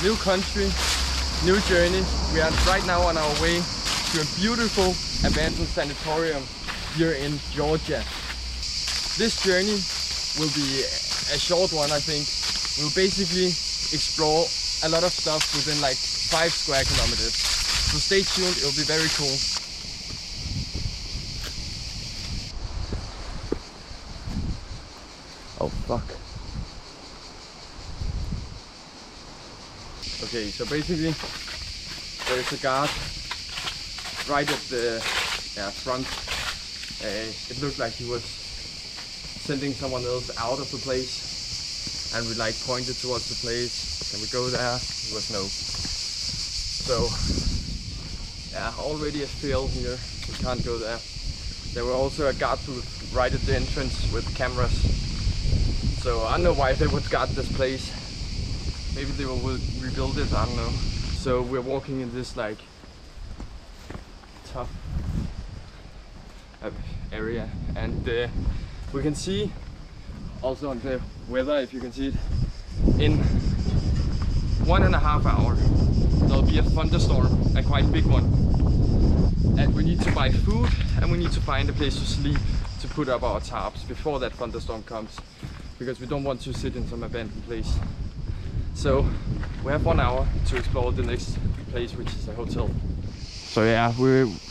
new country, new journey. We are right now on our way to a beautiful abandoned sanatorium here in Georgia. This journey will be a short one, I think. We'll basically explore a lot of stuff within like 5 square kilometers. So stay tuned, it'll be very cool. Oh fuck. Okay, so basically there's a guard right at the front. It looked like he was sending someone else out of the place, and we like pointed towards the place. Can we go there? It was no. So yeah, already a fail here. We can't go there. There were also a guard booth right at the entrance with cameras. So I don't know why they would guard this place. Maybe they will rebuild it, I don't know. So we're walking in this like tough area, and we can see also on the weather, if you can see it, in 1.5 hours there'll be a thunderstorm, a quite big one, and we need to buy food and we need to find a place to sleep to put up our tarps before that thunderstorm comes, because we don't want to sit in some abandoned place. So we have 1 hour to explore the next place, which is a hotel. So yeah,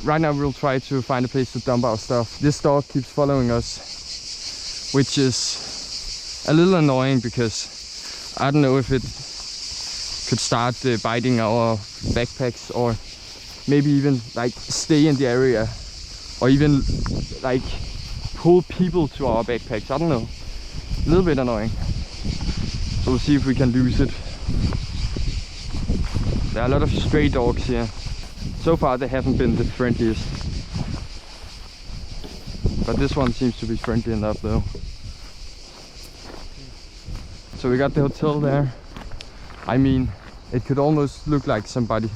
right now we'll try to find a place to dump our stuff. This dog keeps following us, which is a little annoying because I don't know if it could start biting our backpacks, or maybe even like stay in the area, or even like pull people to our backpacks. I don't know, a little bit annoying. So we'll see if we can lose it. There are a lot of stray dogs here. So far they haven't been the friendliest, but this one seems to be friendly enough though. So we got the hotel there. I mean, it could almost look like somebody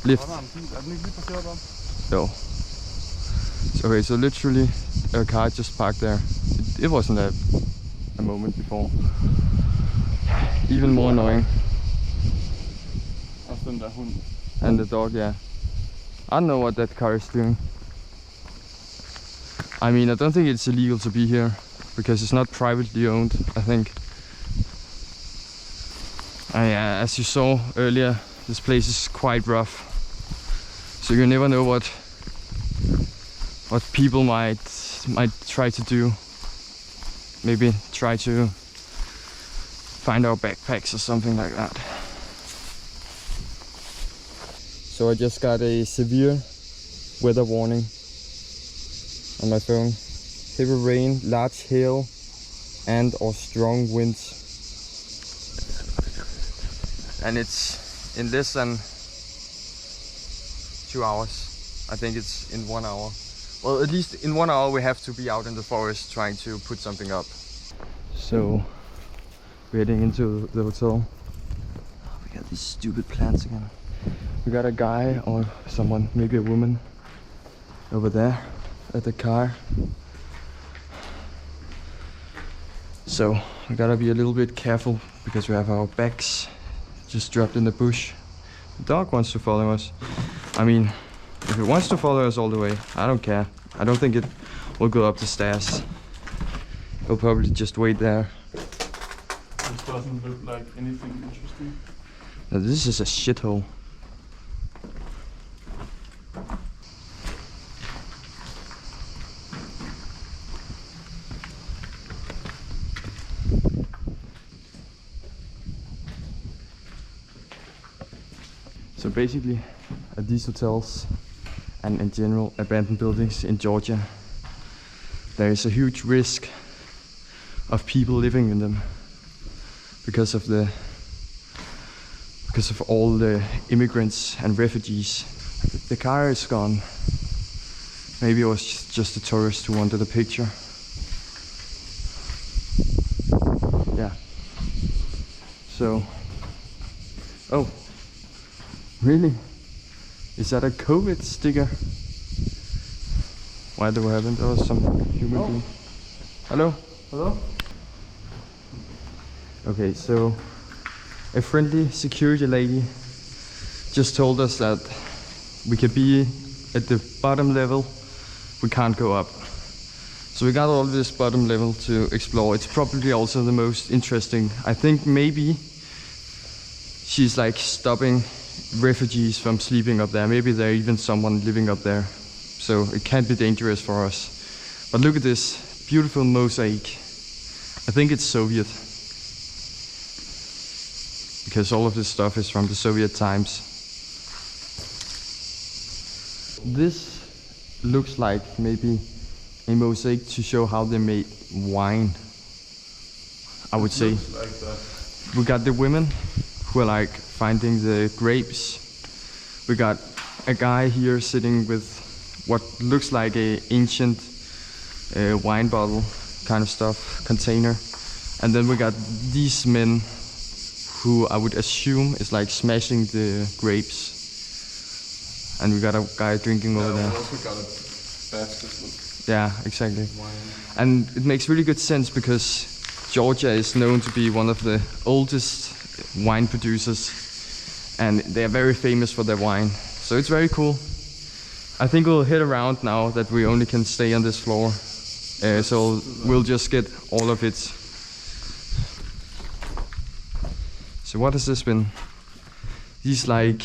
lived. No. Okay, so literally a car just parked there. It wasn't a moment before. Even more annoying. And the dog, yeah. I don't know what that car is doing. I mean, I don't think it's illegal to be here, because it's not privately owned, I think. Yeah, as you saw earlier, this place is quite rough. So you never know what people might try to do. Maybe try to find our backpacks or something like that. So I just got a severe weather warning on my phone. Heavy rain, large hail, and or strong winds. And it's in less than 2 hours. I think it's in 1 hour. Well, at least in 1 hour we have to be out in the forest trying to put something up. So we're heading into the hotel. Oh, we got these stupid plants again. We got a guy or someone, maybe a woman, over there at the car. So we gotta be a little bit careful because we have our bags just dropped in the bush. The dog wants to follow us. I mean, if it wants to follow us all the way, I don't care. I don't think it will go up the stairs. It'll probably just wait there. This doesn't look like anything interesting. Now, this is a shithole. So basically, at these hotels and in general abandoned buildings in Georgia, there is a huge risk of people living in them because of all the immigrants and refugees. The car is gone. Maybe it was just a tourist who wanted a picture. Yeah. So, oh, really? Is that a COVID sticker? Why do we haven't? Oh, some human being. Hello? Hello? Okay, so a friendly security lady just told us that we could be at the bottom level, we can't go up. So we got all this bottom level to explore. It's probably also the most interesting. I think maybe she's like stopping refugees from sleeping up there. Maybe there's even someone living up there. So it can't be dangerous for us. But look at this beautiful mosaic. I think it's Soviet, because all of this stuff is from the Soviet times. This looks like maybe a mosaic to show how they made wine, I would say. Like that. We got the women who are like finding the grapes. We got a guy here sitting with what looks like a ancient wine bottle kind of stuff, container. And then we got these men who I would assume is like smashing the grapes. And we got a guy drinking over there. We also got a basket. Yeah, exactly. Wine. And it makes really good sense because Georgia is known to be one of the oldest wine producers, and they are very famous for their wine. So it's very cool. I think we'll head around now that we only can stay on this floor. So we'll just get all of it. So what has this been? These like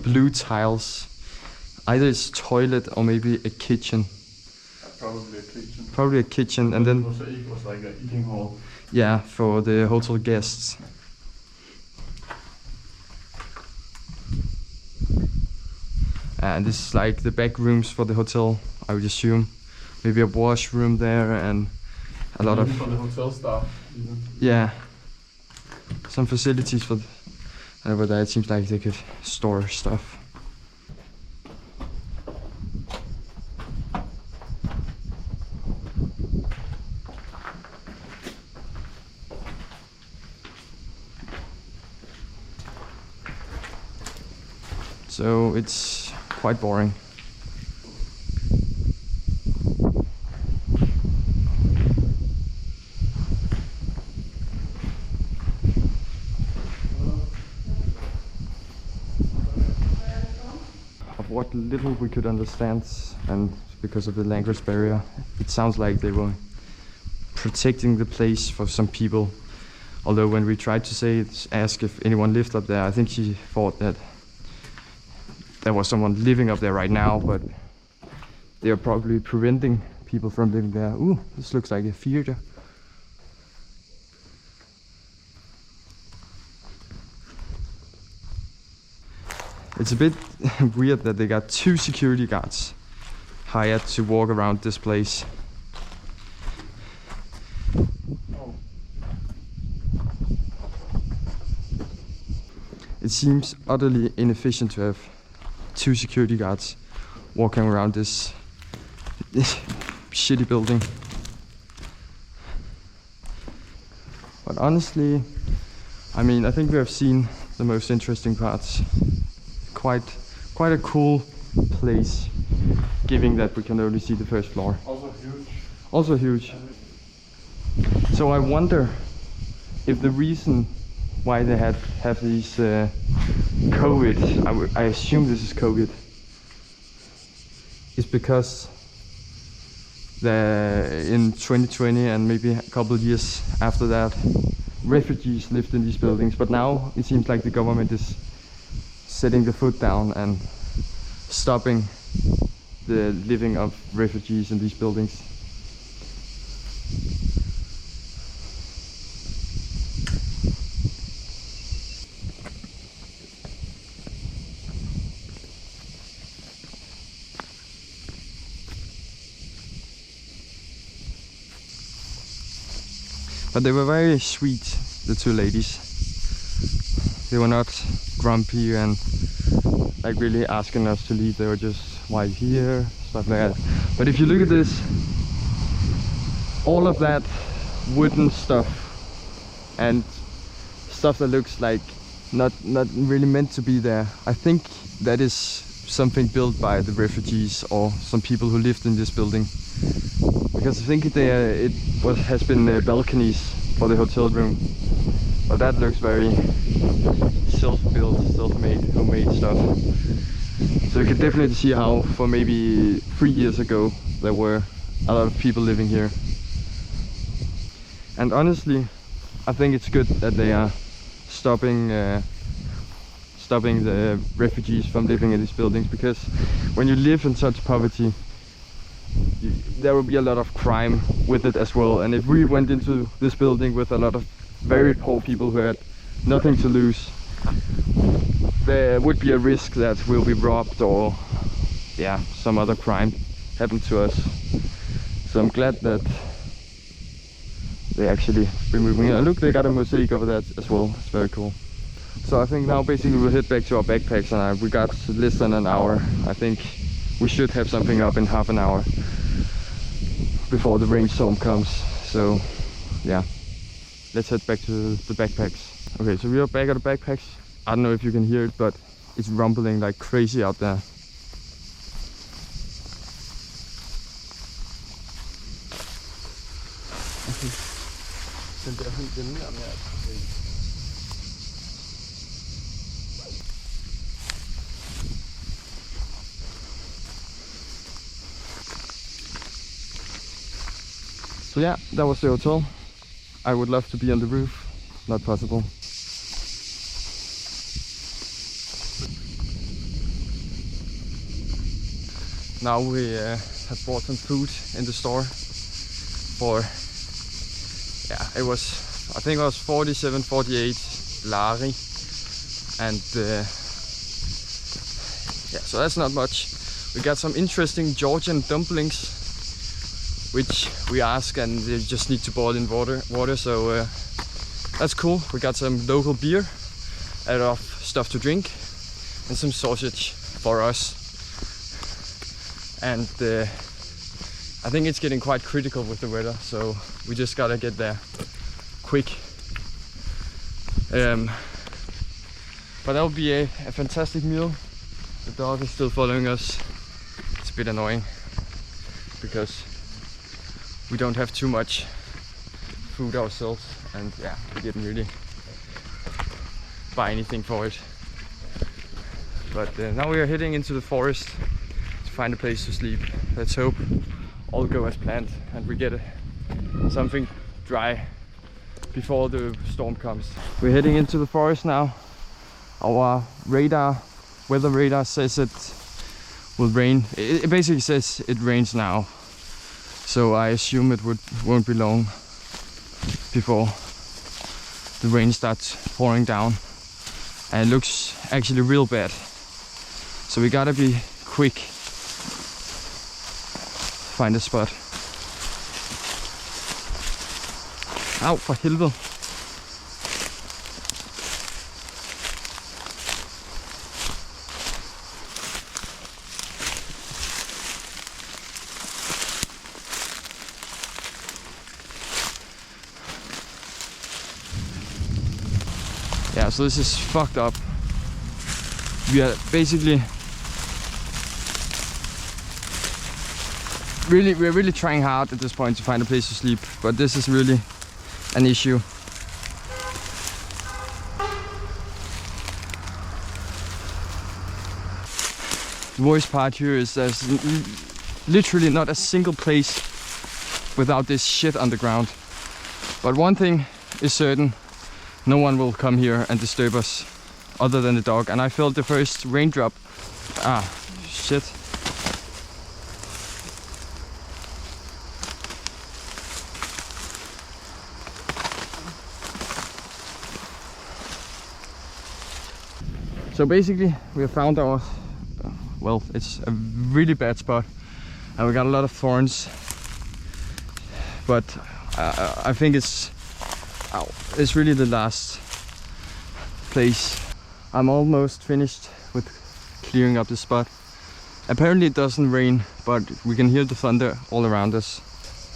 blue tiles. Either it's toilet or maybe a kitchen. Probably a kitchen. Probably a kitchen, and then Mosaic was like an eating hall. yeah, for the hotel guests. And this is like the back rooms for the hotel, I would assume. Maybe a washroom there and a lot Maybe of for the hotel staff. Even. yeah, some facilities for. And over there, it seems like they could store stuff. So it's quite boring. Of what little we could understand, and because of the language barrier, it sounds like they were protecting the place for some people. Although when we tried to say it, ask if anyone lived up there, I think she thought that there was someone living up there right now, but they are probably preventing people from living there. Ooh, this looks like a theater. It's a bit weird that they got 2 security guards hired to walk around this place. It seems utterly inefficient to have 2 security guards walking around this shitty building. But honestly, I mean, I think we have seen the most interesting parts. Quite a cool place, given that we can only see the first floor. Also huge. Also huge. So I wonder if the reason why they have these COVID, I assume this is COVID, is because in 2020 and maybe a couple of years after that, refugees lived in these buildings, but now it seems like the government is setting the foot down and stopping the living of refugees in these buildings. But they were very sweet, the 2 ladies. They were not grumpy and like really asking us to leave. They were just, why here? Stuff like that. But if you look at this, all of that wooden stuff and stuff that looks like not really meant to be there, I think that is something built by the refugees or some people who lived in this building. Because I think has been balconies for the hotel room. But that looks very self-built, self-made, homemade stuff. So you can definitely see how for maybe 3 years ago there were a lot of people living here. And honestly, I think it's good that they are stopping the refugees from living in these buildings, because when you live in such poverty, there will be a lot of crime with it as well. And if we went into this building with a lot of very poor people who had nothing to lose, there would be a risk that we'll be robbed or yeah, some other crime happened to us. So I'm glad that they actually removing it. Look, they got a mosaic over that as well. It's very cool. So I think now basically we'll head back to our backpacks, and we got less than an hour. I think we should have something up in half an hour before the rainstorm comes. So yeah, let's head back to the backpacks. Okay, so we are back at the backpacks. I don't know if you can hear it, but it's rumbling like crazy out there. So yeah, that was the hotel. I would love to be on the roof, not possible. Now we have bought some food in the store for, yeah, it was, I think it was 47, 48 lari, and yeah, so that's not much. We got some interesting Georgian dumplings, which we ask, and they just need to boil in water. So that's cool. We got some local beer, a lot of stuff to drink, and some sausage for us. And I think it's getting quite critical with the weather, so we just gotta get there quick. But that will be a fantastic meal. The dog is still following us. It's a bit annoying because we don't have too much food ourselves, and yeah, we didn't really buy anything for it. But now we are heading into the forest to find a place to sleep. Let's hope all go as planned and we get something dry before the storm comes. We're heading into the forest now. Our weather radar says it will rain. It basically says it rains now. So I assume it won't be long before the rain starts pouring down, and it looks actually real bad. So we gotta be quick, find a spot. Au, for helvede. Yeah, so this is fucked up. We are basically we're really trying hard at this point to find a place to sleep, but this is really an issue. The worst part here is there's literally not a single place without this shit on the ground. But one thing is certain, no one will come here and disturb us other than the dog. And I felt the first raindrop. Ah, shit. So basically we have found our, well, it's a really bad spot and we got a lot of thorns, but I think it's really the last place. I'm almost finished with clearing up the spot. Apparently it doesn't rain, but we can hear the thunder all around us.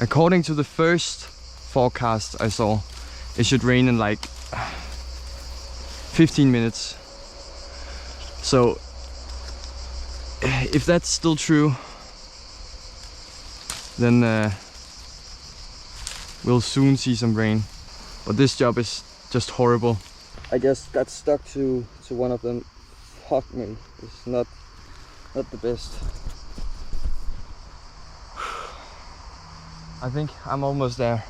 According to the first forecast I saw, it should rain in like 15 minutes. So if that's still true, then we'll soon see some rain. But this job is just horrible. I just got stuck to one of them. Fuck me, it's not the best. I think I'm almost there.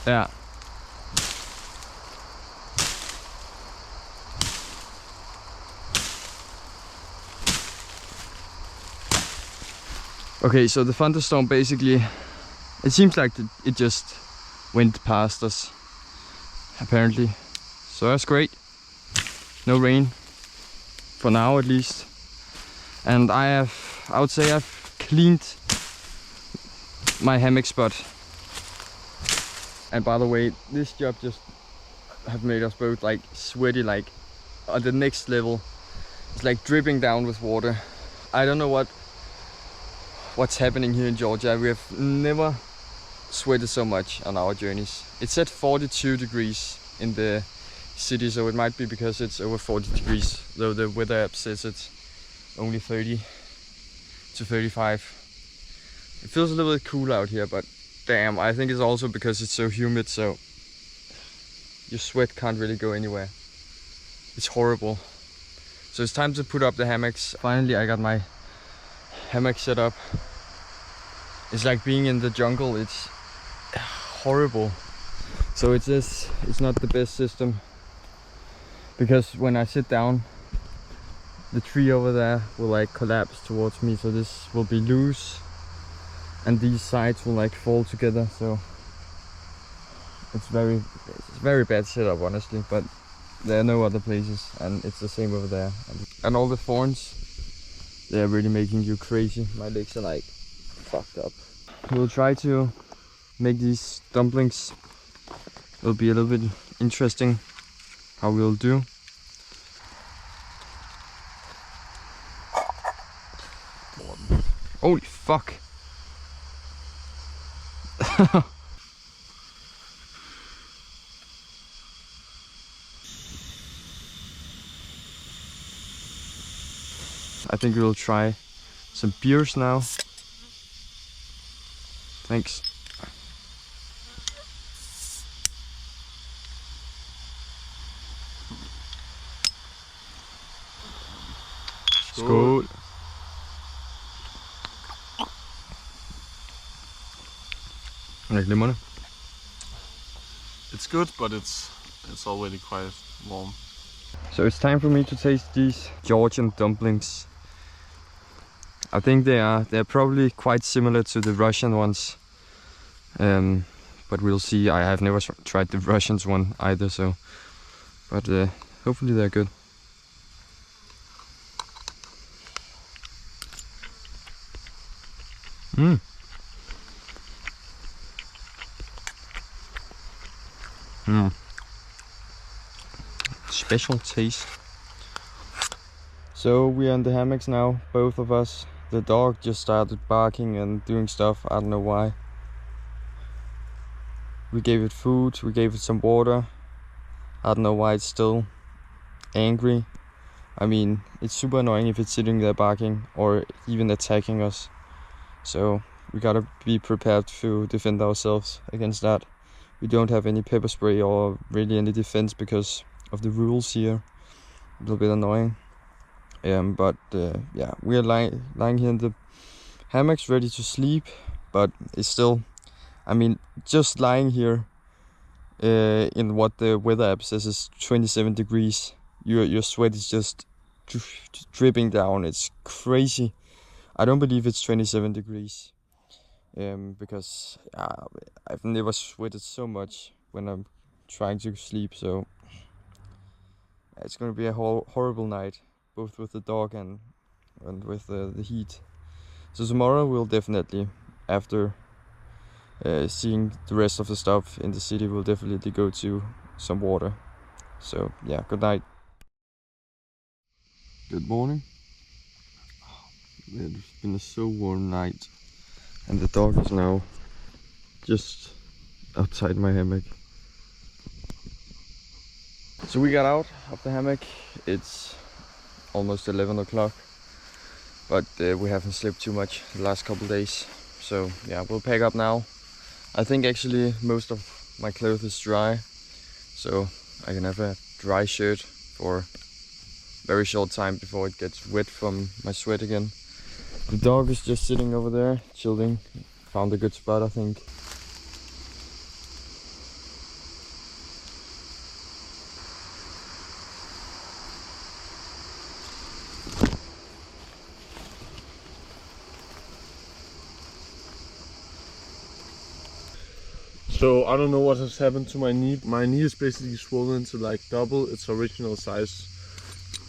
Yeah. Okay, so the thunderstorm basically, it seems like it just went past us, apparently. So that's great. No rain, for now at least. And I would say I've cleaned my hammock spot. And by the way, this job just have made us both like sweaty, like on the next level. It's like dripping down with water. I don't know what's happening here in Georgia. We have never sweated so much on our journeys. It's at 42 degrees in the city, so it might be because it's over 40 degrees, though the weather app says it's only 30 to 35. It feels a little bit cool out here, but damn, I think it's also because it's so humid, so your sweat can't really go anywhere. It's horrible. So it's time to put up the hammocks. Finally, I got my hammock set up. It's like being in the jungle. It's horrible. So it's not the best system, because when I sit down, the tree over there will like collapse towards me, so this will be loose and these sides will like fall together. So it's very bad setup, honestly, but there are no other places, and it's the same over there. And all the thorns, they're really making you crazy. My legs are like fucked up. We'll try to make these dumplings. It'll be a little bit interesting how we'll do. Holy fuck. I think we'll try some beers now. Thanks. Skål. Er det glimrende? It's good, but it's already quite warm. So it's time for me to taste these Georgian dumplings. I think they're probably quite similar to the Russian ones, but we'll see. I have never tried the Russians one either, so but hopefully they're good. Special taste. So we are in the hammocks now, both of us. The dog just started barking and doing stuff, I don't know why. We gave it food, we gave it some water. I don't know why it's still angry. I mean, it's super annoying if it's sitting there barking or even attacking us. So we gotta be prepared to defend ourselves against that. We don't have any pepper spray or really any defense because of the rules here. A little bit annoying. But yeah, we are lying here in the hammocks ready to sleep, but it's still, I mean, just lying here in what the weather app says is 27 degrees. Your sweat is just dripping down. It's crazy. I don't believe it's 27 degrees because I've never sweated so much when I'm trying to sleep. So it's gonna be a horrible night, both with the dog and with the heat. So tomorrow we'll definitely, after seeing the rest of the stuff in the city, we'll definitely go to some water. So yeah, good night. Good morning. It's been a so warm night, and the dog is now just outside my hammock. So we got out of the hammock. It's almost 11 o'clock, but we haven't slept too much the last couple days. So yeah, we'll pack up now I think actually most of my clothes is dry, so I can have a dry shirt for a very short time before it gets wet from my sweat again. The dog is just sitting over there, chilling. Found a good spot, I think. So I don't know what has happened to my knee. My knee is basically swollen to like double its original size.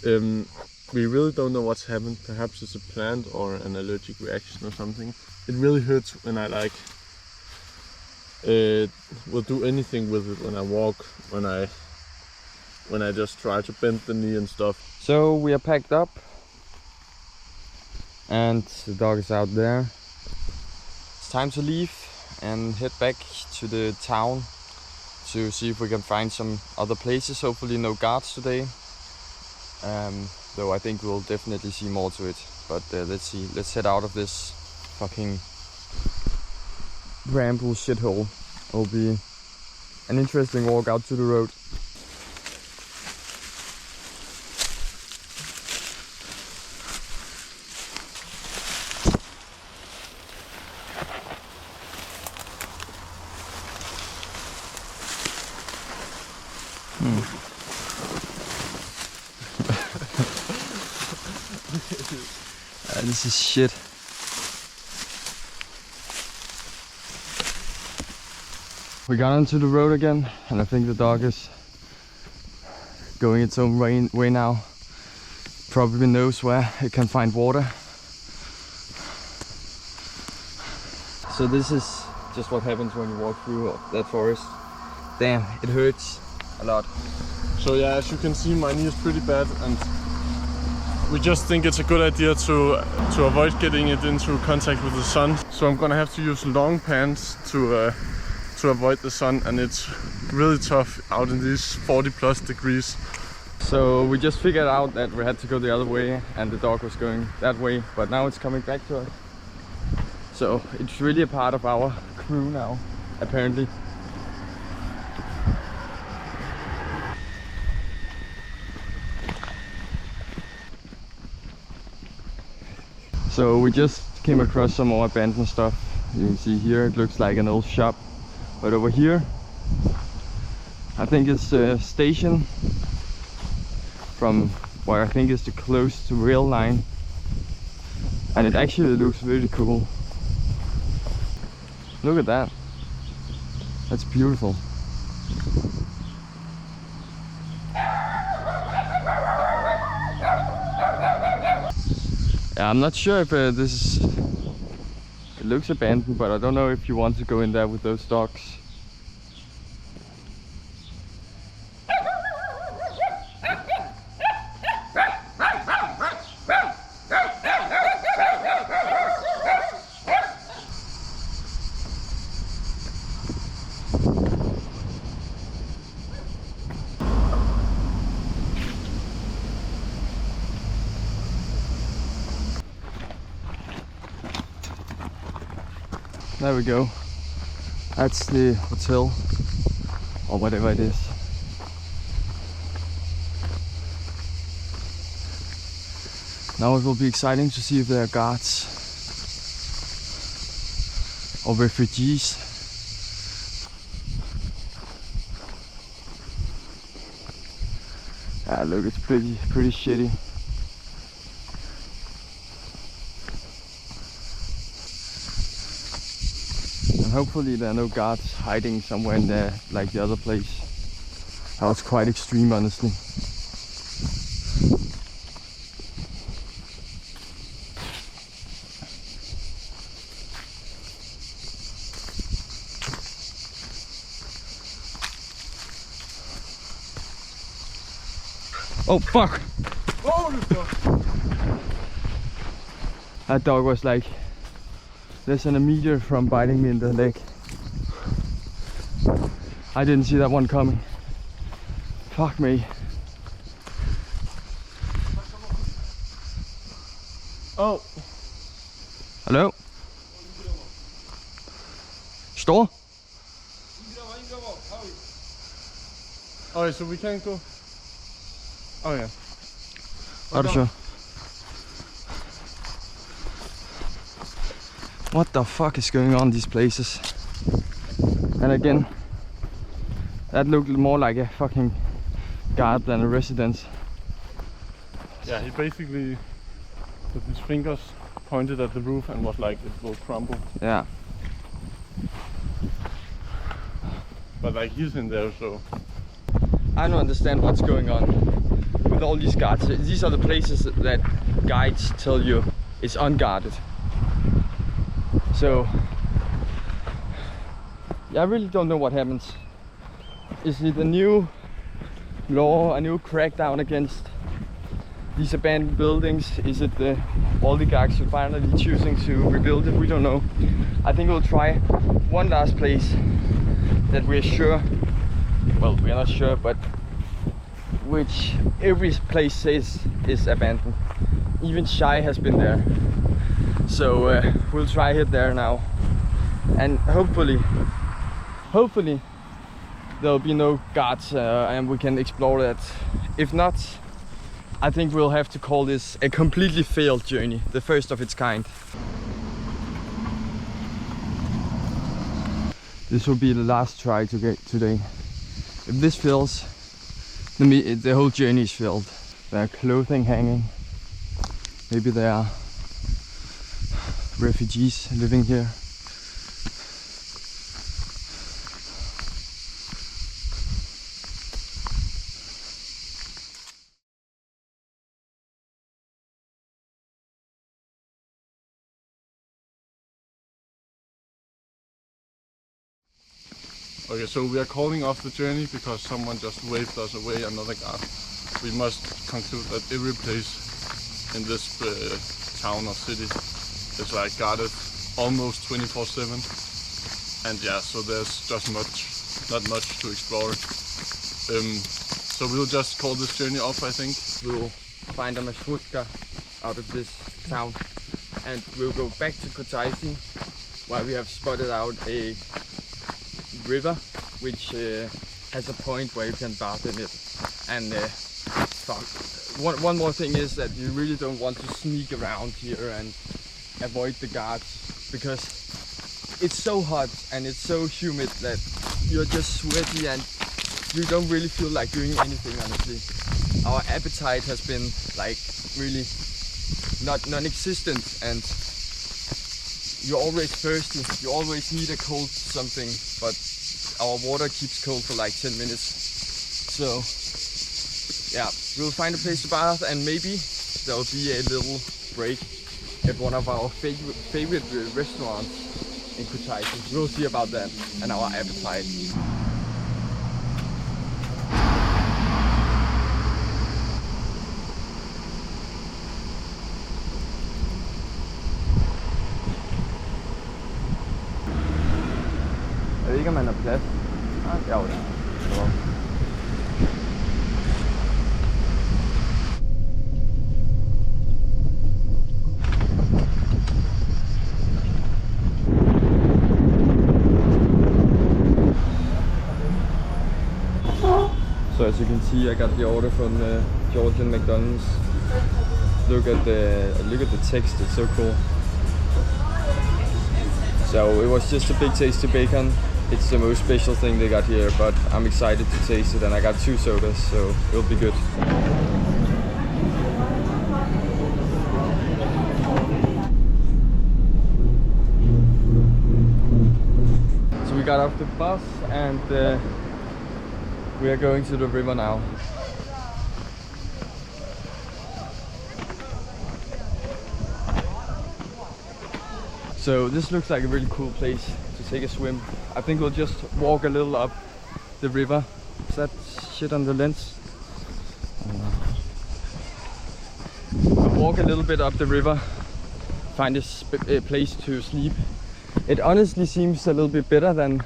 We really don't know what's happened. Perhaps it's a plant or an allergic reaction or something. It really hurts when I like will do anything with it, when I walk, when I just try to bend the knee and stuff. So we are packed up and the dog is out there. It's time to leave and head back to the town to see if we can find some other places. Hopefully no guards today, though I think we'll definitely see more to it. But let's see, let's head out of this fucking bramble shithole. It'll be an interesting walk out to the road. This is shit. We got onto the road again, and I think the dog is going its own way now. Probably knows where it can find water. So this is just what happens when you walk through that forest. Damn, it hurts a lot. So yeah, as you can see, my knee is pretty bad, and we just think it's a good idea to avoid getting it into contact with the sun. So I'm gonna have to use long pants to avoid the sun, and it's really tough out in these 40+ degrees. So we just figured out that we had to go the other way and the dog was going that way, but now it's coming back to us. So it's really a part of our crew now, apparently. So we just came across some more abandoned stuff. You can see here it looks like an old shop, but over here I think it's a station from where I think is the close to rail line, and it actually looks really cool. Look at that, that's beautiful. Yeah, I'm not sure if this is... It looks abandoned, but I don't know if you want to go in there with those dogs. There we go. That's the hotel, or whatever it is. Now it will be exciting to see if there are guards or refugees. Ah, look, it's pretty shitty. And hopefully there are no guards hiding somewhere in there like the other place. That was quite extreme, honestly. Oh fuck! Holy fuck! That dog was like less than a meter from biting me in the leg. I didn't see that one coming. Fuck me. Oh! Hallo? Står? Oh, so we can't go? Oh yeah. Are du sure? What the fuck is going on in these places? And again, that looked more like a fucking guard than a residence. Yeah, he basically with his fingers pointed at the roof and was like, it will crumble. Yeah. But like he's in there, so I don't understand what's going on with all these guards. These are the places that guides tell you is unguarded. So yeah, I really don't know what happens. Is it a new law, a new crackdown against these abandoned buildings? Is it the oligarchs who finally choosing to rebuild it? We don't know. I think we'll try one last place that we're sure, well, we're not sure, but which every place says is abandoned. Even Shai has been there. So we'll try it there now. And hopefully there'll be no guards and we can explore that. If not, I think we'll have to call this a completely failed journey, the first of its kind. This will be the last try to get today. If this fails, the whole journey is failed. There are clothing hanging. Maybe there are refugees living here. okay, so we are calling off the journey because someone just waved us away another guard. We must conclude that every place in this town or city is like guarded almost 24/7. And yeah, so there's just not much to explore. So we'll just call this journey off, I think. We'll find a marshrutka out of this town and we'll go back to Kutaisi, where we have spotted out a river which has a point where you can bath in it. And fuck. One more thing is that you really don't want to sneak around here and avoid the guards, because it's so hot and it's so humid that you're just sweaty and you don't really feel like doing anything, honestly. Our appetite has been like really non-existent, and you're always thirsty, you always need a cold something, but our water keeps cold for like 10 minutes. So yeah, we'll find a place to bath and maybe there'll be a little break at one of our favorite restaurants in Kutaisi. We'll see about that and our appetite. Jeg ved ikke, om man har plads. Ah, jo, ja. So as you can see, I got the order from Georgian McDonald's. Look at the text, it's so cool. So it was just a big tasty bacon. It's the most special thing they got here, but I'm excited to taste it, and I got 2 sodas, so it'll be good. So we got off the bus and we are going to the river now. So this looks like a really cool place to take a swim. I think we'll just walk a little up the river. Is that shit on the lens? We'll walk a little bit up the river, find a place to sleep. It honestly seems a little bit better than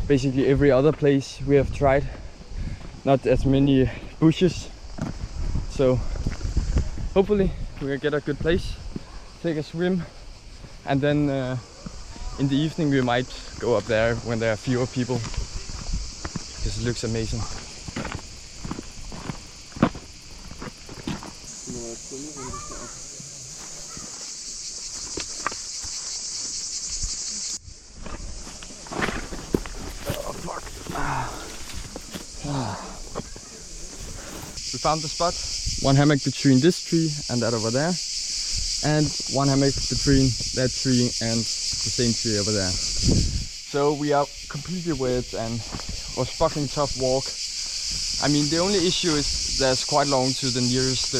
basically every other place we have tried. Not as many bushes. So hopefully we'll get a good place, take a swim, and then in the evening we might go up there when there are fewer people, because it looks amazing. We found the spot. One hammock between this tree and that over there. And one hammock between that tree and the same tree over there. So we are completely wet and was fucking tough walk. I mean, the only issue is there's quite long to the nearest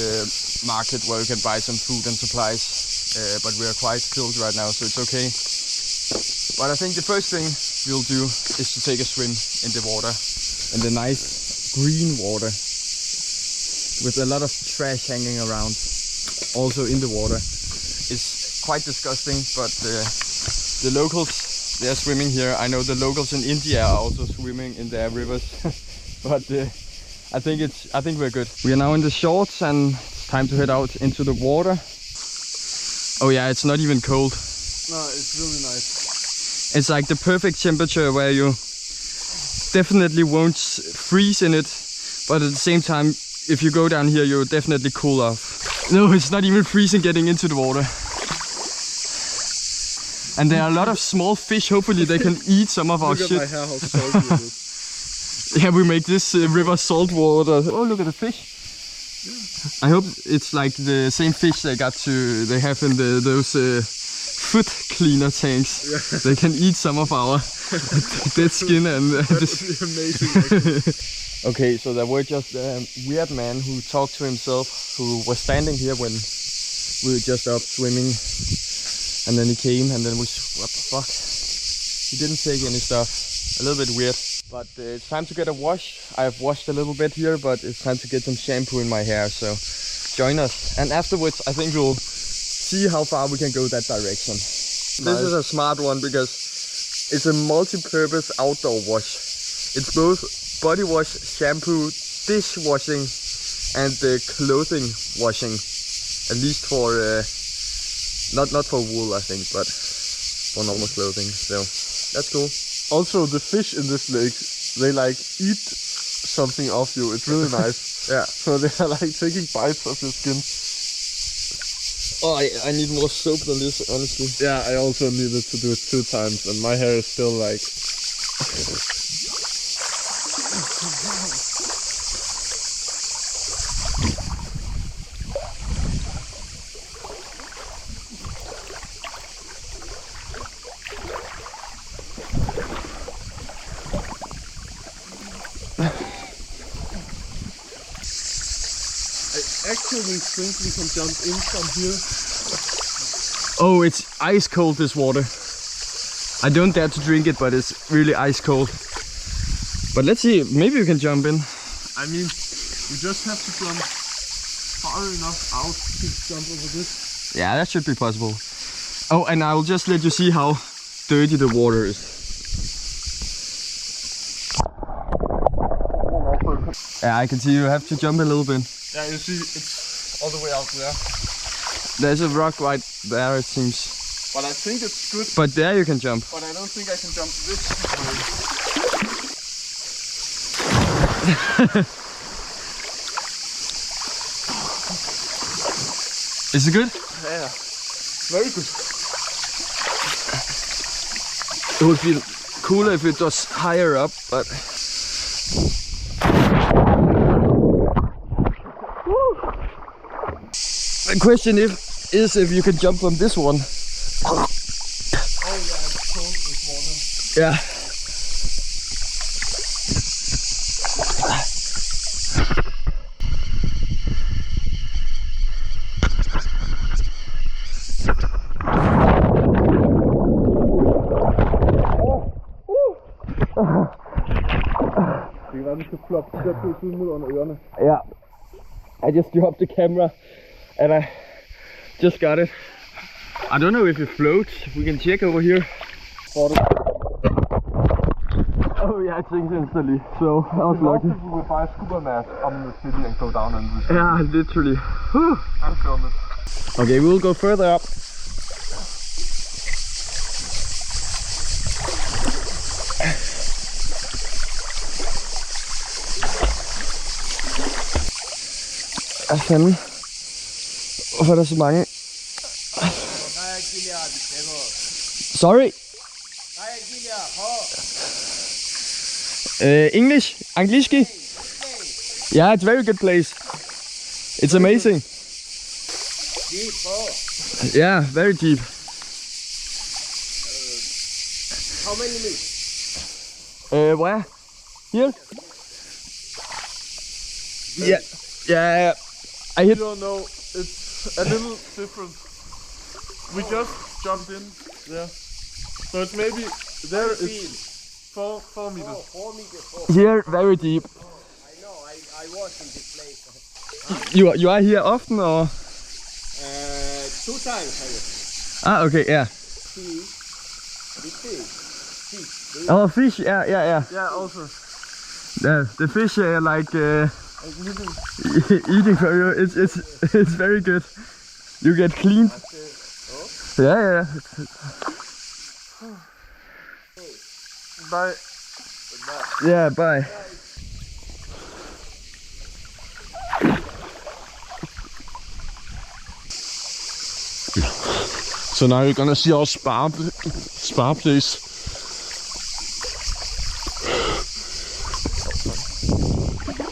market where you can buy some food and supplies. But we are quite filled right now, so it's okay. But I think the first thing we'll do is to take a swim in the water. In the nice green water. With a lot of trash hanging around. Also in the water. It's quite disgusting, but the locals, they're swimming here. I know the locals in India are also swimming in their rivers. But I think we're good. We are now in the shorts and it's time to head out into the water. Oh yeah, it's not even cold. No, it's really nice. It's like the perfect temperature where you definitely won't freeze in it, but at the same time, if you go down here, you'll definitely cool off. No, it's not even freezing getting into the water. And there are a lot of small fish. Hopefully they can eat some of our shit. Look at my hair, how salty it is. Yeah, we make this river salt water. Oh, look at the fish. I hope it's like the same fish they have in those foot cleaner tanks. Yeah. They can eat some of our dead skin and that would be amazing. Okay, so there were just a weird man who talked to himself, who was standing here when we were just up swimming, and then he came and then what the fuck? He didn't take any stuff. A little bit weird. But it's time to get a wash. I've washed a little bit here, but it's time to get some shampoo in my hair, so join us. And afterwards, I think we'll see how far we can go that direction. Nice. This is a smart one because it's a multi-purpose outdoor wash. It's both body wash, shampoo, dishwashing, and clothing washing. At least for, not for wool, I think, but for normal clothing. So that's cool. Also, the fish in this lake, they like eat something off you. It's really nice. Yeah. So they are like taking bites of your skin. Oh, I need more soap than this, honestly. Yeah, I also needed to do it 2 times, and my hair is still like. I actually think we can jump in from here. Oh, it's ice cold, this water. I don't dare to drink it, but it's really ice cold. But let's see, maybe we can jump in. I mean, we just have to jump far enough out to jump over this. Yeah, that should be possible. Oh, and I'll just let you see how dirty the water is. Yeah, I can see you have to jump a little bit. Yeah, you see, it's all the way out there. There's a rock right there, it seems. But I think it's good. But there you can jump. But I don't think I can jump this way. Is it good? Yeah, very good. It would be cooler if it was higher up, but... The question is if you can jump from this one. Oh yeah, it's cold this water. Yeah. Det kan være, vi skal floppe de der 2 siden under ørerne. Yeah. I just dropped the camera and I just got it. I don't know if it floats. We can check over here. Oh yeah, it sinks instantly. So I was lucky. We would buy a scuba mask on the city and go down in the city. Yeah, literally. Whew. I'm filming. Okay, we'll go further up. Hvorfor er der så mange? Sorry. English? Angliski? Yeah, it's a very good place. It's amazing. Yeah, very deep. How many meters? Where? Here? Yeah. I hit. You don't know. It's a little different. We just jumped in. Yeah. So it's maybe there. It's 4 meters. Oh, 4 meters. Here, very deep. I know. I was in this place. You are here often or? 2 times. Ah, okay, yeah. Oh, fish, yeah. Yeah, also. The fish like eating for you. It's very good. You get clean. Yeah. Bye. Yeah, bye. So now you're gonna see our spa place.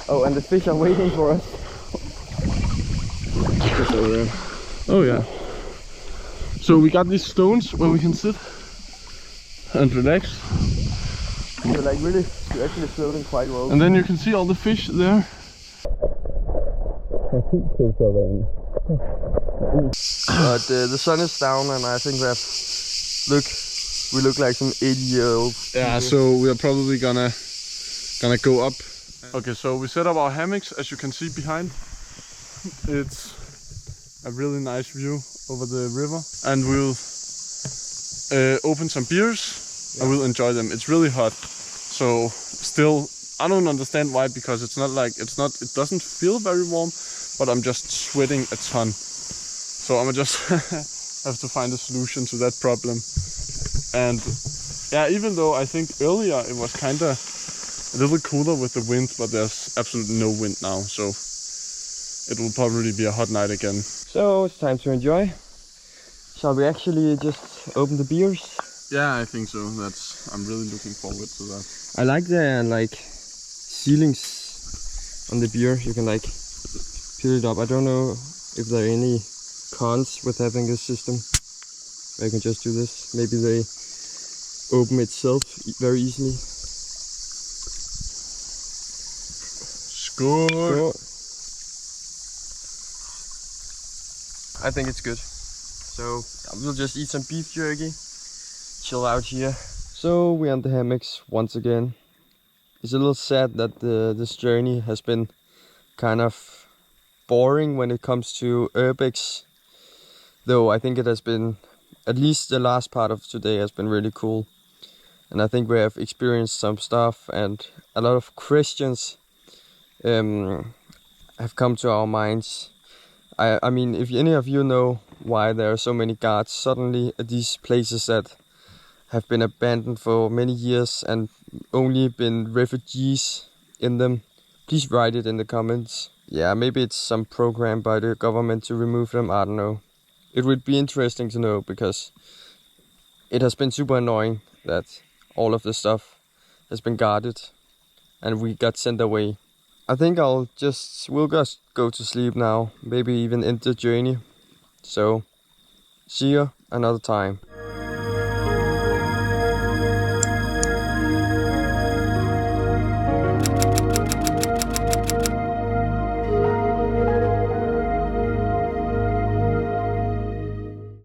Oh, and the fish are waiting for us. Oh yeah. So we got these stones where we can sit and relax. You're like you're actually floating quite well. And then you can see all the fish there. But the sun is down, and I think we look like some 80-year-olds. Yeah, so we are probably gonna go up. Okay, so we set up our hammocks, as you can see behind. It's a really nice view over the river, and we'll open some beers and we'll enjoy them. It's really hot, so still I don't understand why, because it doesn't feel very warm, but I'm just sweating a ton. So I'm just have to find a solution to that problem. And yeah, even though I think earlier it was kinda a little cooler with the wind, but there's absolutely no wind now, so it will probably be a hot night again. So it's time to enjoy. Shall we actually just open the beers? Yeah, I think so. I'm really looking forward to that. I like the ceilings on the beer. You can peel it up. I don't know if there are any cons with having this system. I can just do this. Maybe they open itself very easily. Skål! So, I think it's good. So we'll just eat some beef jerky, chill out here. So we're on the hammocks once again. It's a little sad that this journey has been kind of boring when it comes to urbex. Though I think it has been, at least the last part of today has been really cool. And I think we have experienced some stuff, and a lot of questions have come to our minds. I mean, if any of you know why there are so many guards suddenly at these places that have been abandoned for many years and only been refugees in them, please write it in the comments. Yeah, maybe it's some program by the government to remove them, I don't know. It would be interesting to know, because it has been super annoying that all of this stuff has been guarded and we got sent away. I think we'll just go to sleep now, maybe even end the journey. So, see you another time.